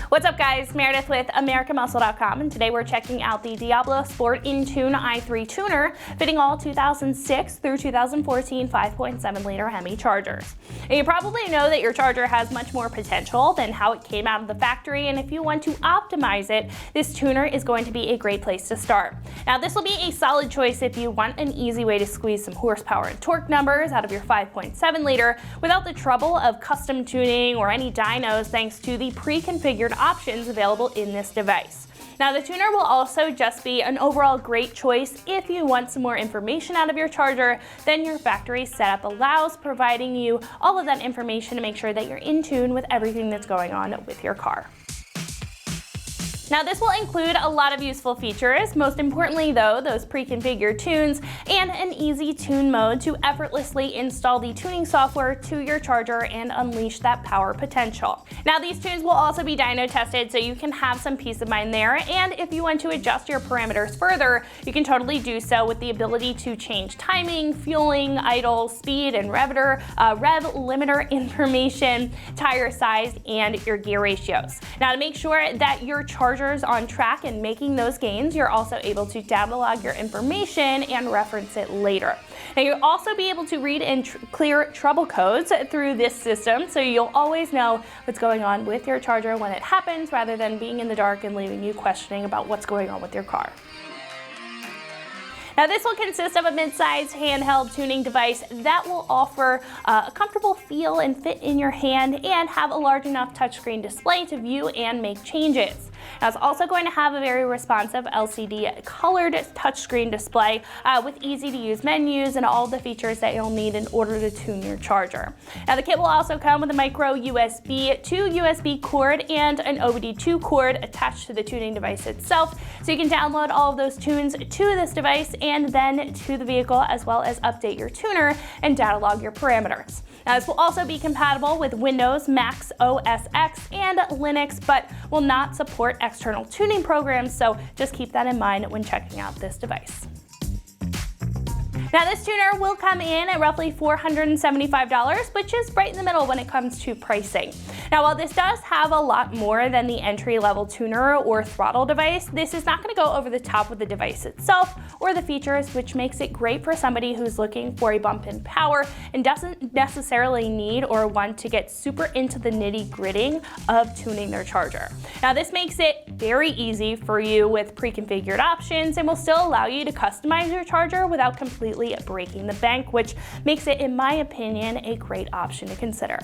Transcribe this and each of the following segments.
What's up guys, Meredith with AmericanMuscle.com, and today we're checking out the Diablo Sport InTune i3 tuner fitting all 2006 through 2014 5.7 liter Hemi chargers. And you probably know that your charger has much more potential than how it came out of the factory, and if you want to optimize it, this tuner is going to be a great place to start. Now this will be a solid choice if you want an easy way to squeeze some horsepower and torque numbers out of your 5.7 liter without the trouble of custom tuning or any dynos, thanks to the pre-configured options available in this device. Now the tuner will also just be an overall great choice if you want some more information out of your charger than your factory setup allows, providing you all of that information to make sure that you're in tune with everything that's going on with your car. Now this will include a lot of useful features, most importantly though, those pre-configured tunes and an easy tune mode to effortlessly install the tuning software to your charger and unleash that power potential. Now these tunes will also be dyno tested, so you can have some peace of mind there, and if you want to adjust your parameters further, you can totally do so with the ability to change timing, fueling, idle, speed, and rev limiter information, tire size, and your gear ratios. Now to make sure that your charger on track and making those gains, you're also able to data log your information and reference it later. Now you'll also be able to read and clear trouble codes through this system, so you'll always know what's going on with your charger when it happens, rather than being in the dark and leaving you questioning about what's going on with your car. Now this will consist of a mid-sized handheld tuning device that will offer a comfortable feel and fit in your hand and have a large enough touchscreen display to view and make changes. Now it's also going to have a very responsive LCD colored touchscreen display with easy to use menus and all the features that you'll need in order to tune your charger. Now the kit will also come with a micro USB to USB cord and an OBD2 cord attached to the tuning device itself, so you can download all of those tunes to this device and then to the vehicle, as well as update your tuner and data log your parameters. Now this will also be compatible with Windows, Mac OS X, and Linux, but will not support external tuning programs, so just keep that in mind when checking out this device. Now this tuner will come in at roughly $475, which is right in the middle when it comes to pricing. Now while this does have a lot more than the entry-level tuner or throttle device, this is not going to go over the top with the device itself or the features, which makes it great for somebody who's looking for a bump in power and doesn't necessarily need or want to get super into the nitty-gritty of tuning their charger. Now this makes it very easy for you with pre-configured options and will still allow you to customize your charger without completely breaking the bank, which makes it, in my opinion, a great option to consider.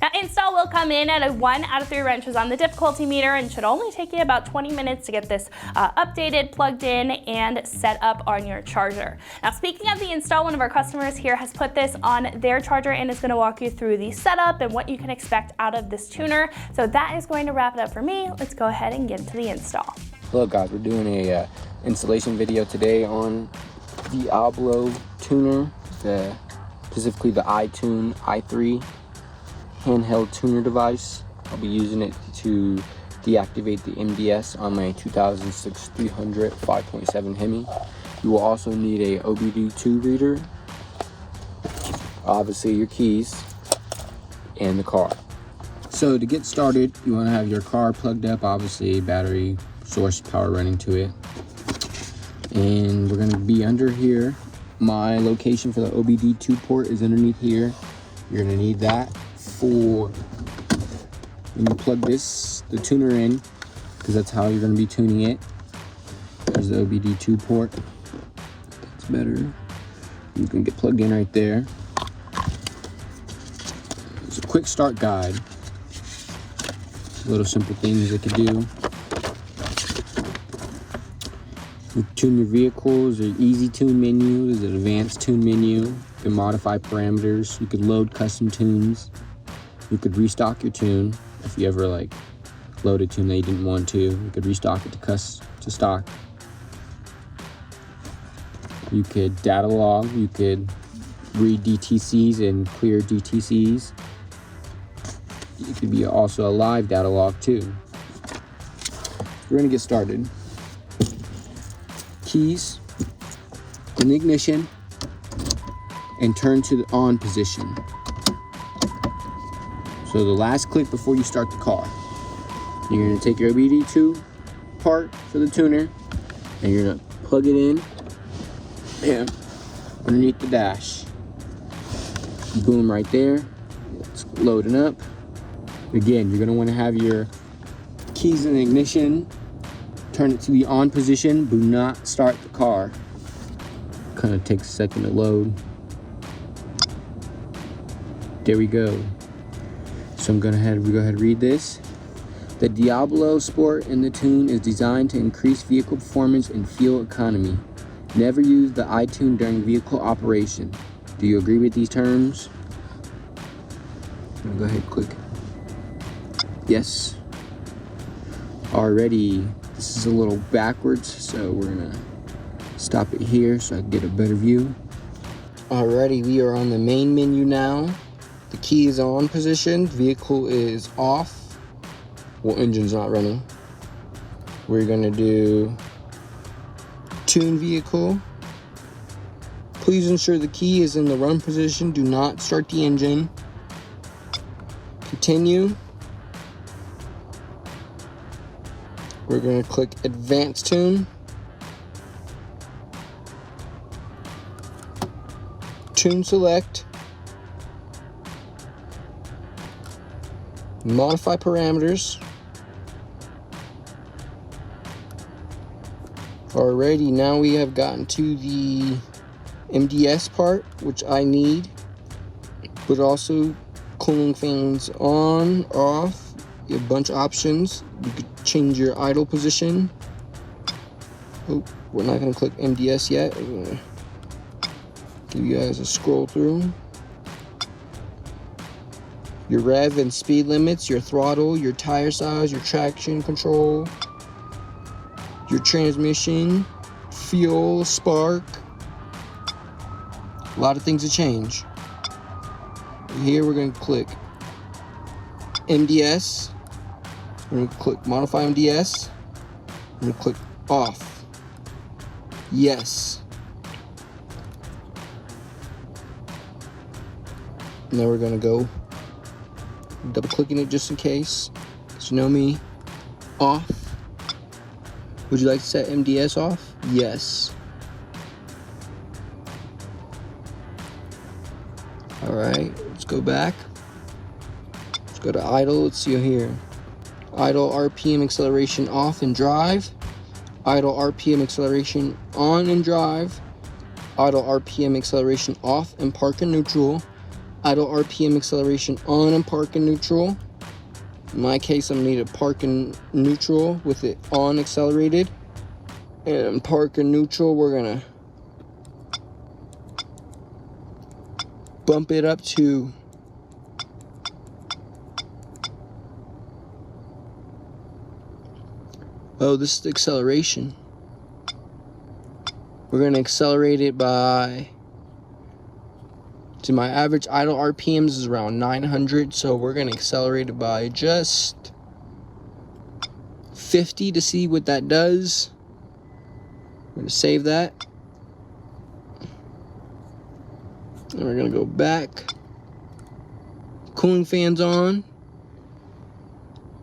Now install will come in at a 1 out of 3 wrenches on the difficulty meter and should only take you about 20 minutes to get this updated, plugged in, and set up on your charger. Now speaking of the install, one of our customers here has put this on their charger and is going to walk you through the setup and what you can expect out of this tuner. So that is going to wrap it up for me. Let's go ahead and get into the install. Hello guys, we're doing a installation video today on the Diablo tuner, specifically the iTune i3 handheld tuner device. I'll be using it to deactivate the MDS on my 2006 300 5.7 Hemi. You will also need a OBD2 reader, obviously your keys, and the car. So to get started, you want to have your car plugged up, obviously battery source power running to it. And we're going to be under here. My location for the OBD2 port is underneath here. You're going to need that for when you plug the tuner in, because that's how you're going to be tuning it. There's the OBD2 port. That's better. It's going to get plugged in right there. It's a quick start guide. Little simple things it could do. You tune your vehicles, there's an easy tune menu, there's an advanced tune menu. You can modify parameters, you could load custom tunes. You could restock your tune if you ever load a tune that you didn't want to. You could restock it to stock. You could data log, you could read DTCs and clear DTCs. It could be also a live data log too. We're gonna get started. Keys in the ignition and turn to the on position. So the last click before you start the car, you're gonna take your OBD2 part for the tuner, and you're gonna plug it in underneath the dash. Boom, right there. It's loading up. Again, you're gonna wanna have your keys in the ignition, turn it to the on position, do not start the car. Kind of takes a second to load. There we go. So I'm gonna go ahead and read this. The Diablo Sport in the tune is designed to increase vehicle performance and fuel economy. Never use the iTune during vehicle operation. Do you agree with these terms? I'm gonna go ahead and click yes. Already, this is a little backwards, so we're gonna stop it here so I can get a better view. Alrighty, we are on the main menu now. The key is on position, vehicle is off. Well, engine's not running. We're gonna do tune vehicle. Please ensure the key is in the run position. Do not start the engine. Continue. We're gonna click advanced tune. Tune select. Modify parameters. Alrighty, now we have gotten to the MDS part, which I need, but also cooling fans on, off. You have a bunch of options. You could change your idle position. Oh, we're not gonna click MDS yet. We're gonna give you guys a scroll through. Your rev and speed limits, your throttle, your tire size, your traction control, your transmission, fuel, spark. A lot of things to change. Here we're going to click MDS. We're going to click modify MDS. We're going to click off. Yes. Now we're going to go double clicking it just in case. Because you know me. Off. Would you like to set MDS off? Yes. Alright, let's go back. Let's go to idle. Let's see here. Idle RPM acceleration off and drive. Idle RPM acceleration on and drive. Idle RPM acceleration off and park in neutral. Idle RPM acceleration on and park in neutral. In my case, I'm gonna need a park in neutral with it on accelerated. And park in neutral, we're gonna bump it up to this is the acceleration. We're gonna accelerate it by, to my average idle RPMs is around 900, so we're gonna accelerate it by just 50 to see what that does. I'm gonna save that. And we're gonna go back. Cooling fans on.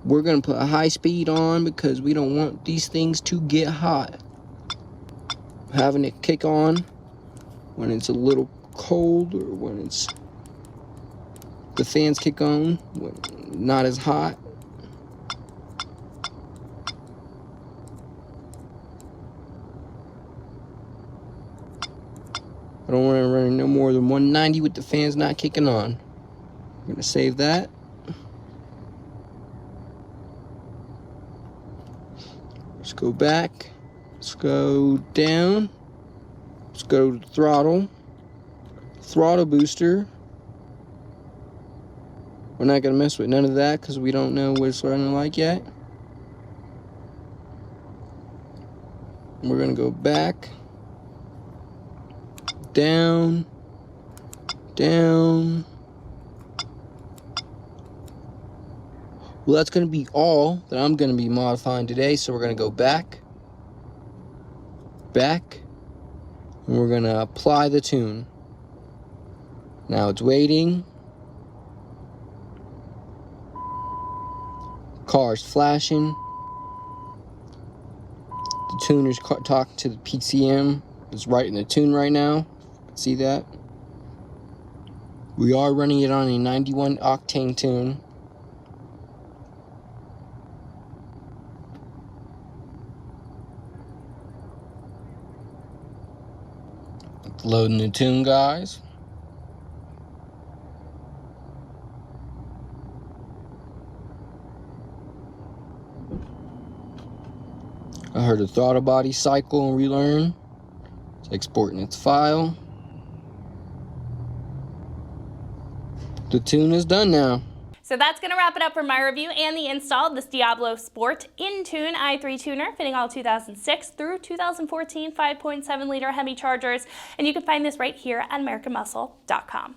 We're gonna put a high speed on because we don't want these things to get hot. Having it kick on when it's a little cold, or when it's the fans kick on when not as hot. I don't want to run no more than 190 with the fans not kicking on. I'm gonna save that. Let's go back. Let's go down. Let's go to throttle. Throttle booster. We're not gonna mess with none of that because we don't know what it's running like yet. We're gonna go back, down, down. Well, that's gonna be all that I'm gonna be modifying today. So we're gonna go back, back, and we're gonna apply the tune. Now it's waiting. Car's flashing. The tuner's talking to the PCM. It's writing the tune right now. See that? We are running it on a 91 octane tune. Loading the tune, guys. I heard the throttle body cycle and relearn. It's exporting its file. The tune is done now. So that's going to wrap it up for my review and the install of this Diablo Sport InTune i3 tuner, fitting all 2006 through 2014 5.7 liter Hemi chargers. And you can find this right here at AmericanMuscle.com.